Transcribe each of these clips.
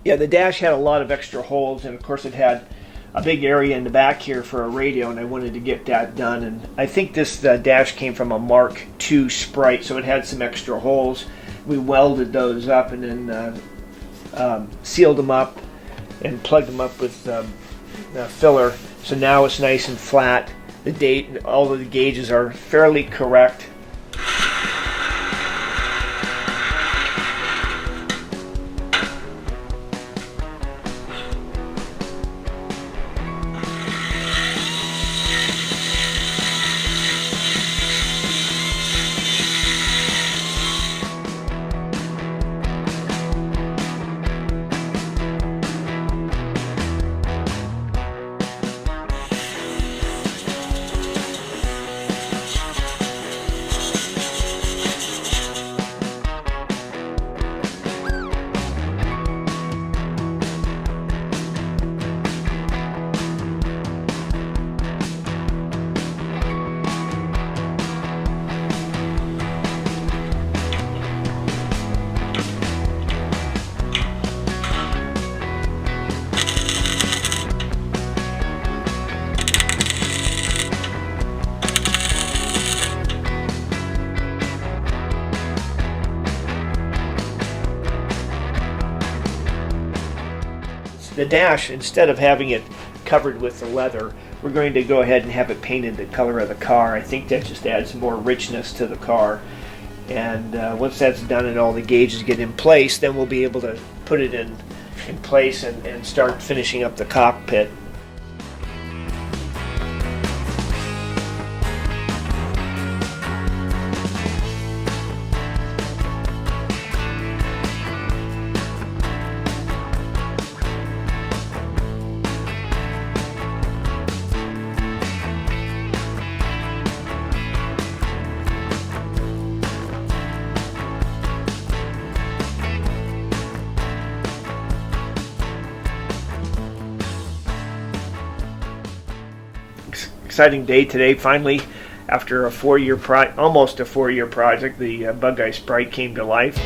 Yeah, the dash had a lot of extra holes, and of course it had a big area in the back here for a radio, and I wanted to get that done. And I think this dash came from a Mark II Sprite, so it had some extra holes. We welded those up and then sealed them up and plugged them up with filler. So now it's nice and flat. The date and all of the gauges are fairly correct. The dash, instead of having it covered with the leather, we're going to go ahead and have it painted the color of the car. I think that just adds more richness to the car. And once that's done and all the gauges get in place, then we'll be able to put it in place and start finishing up the cockpit. Exciting day today. Finally, after a almost a 4-year project, the Bugeye Sprite came to life.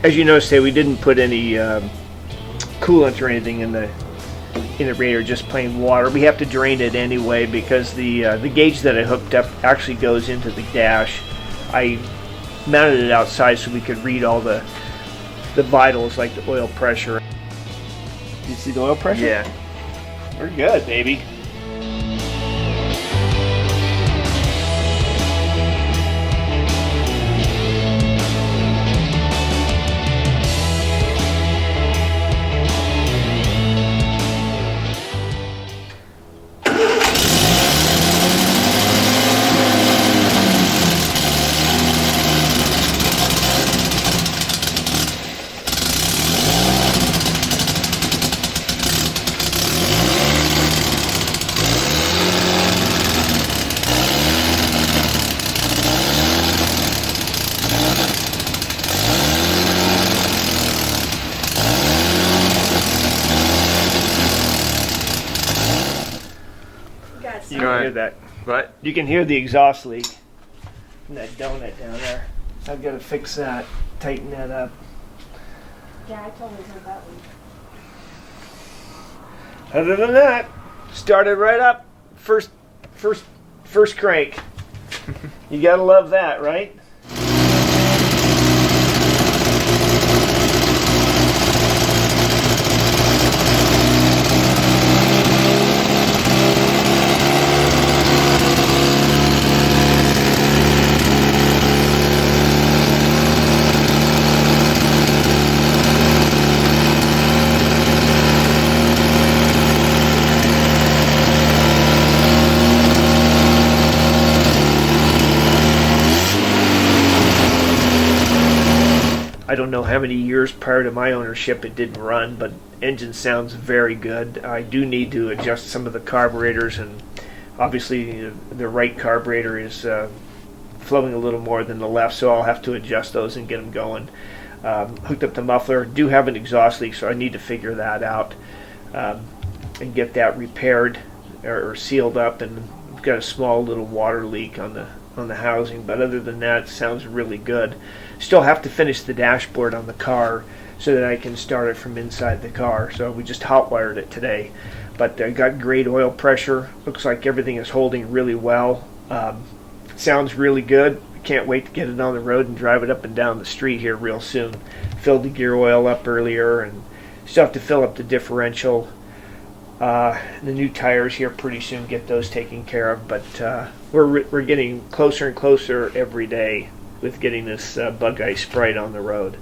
As you notice today, we didn't put any coolant or anything in the radiator, just plain water. We have to drain it anyway because the gauge that I hooked up actually goes into the dash. I mounted it outside so we could read all the vitals, like the oil pressure. You see the oil pressure? Yeah. We're good, baby. You can hear that. What? You can hear the exhaust leak from that donut down there. I've got to fix that, tighten that up. Yeah, I totally heard that one. Other than that, started right up. First crank. You gotta love that, right? I don't know how many years prior to my ownership it didn't run, but engine sounds very good. I do need to adjust some of the carburetors, and obviously the right carburetor is flowing a little more than the left, so I'll have to adjust those and get them going. Hooked up the muffler. Do have an exhaust leak, so I need to figure that out and get that repaired or sealed up. And I've got a small little water leak on the housing, but other than that, it sounds really good. Still have to finish the dashboard on the car so that I can start it from inside the car. So we just hot wired it today, but I got great oil pressure. Looks like everything is holding really well. Sounds really good. Can't wait to get it on the road and drive it up and down the street here real soon. Filled the gear oil up earlier, and still have to fill up the differential. The new tires here pretty soon, get those taken care of, but we're getting closer and closer every day with getting this Bugeye Sprite on the road.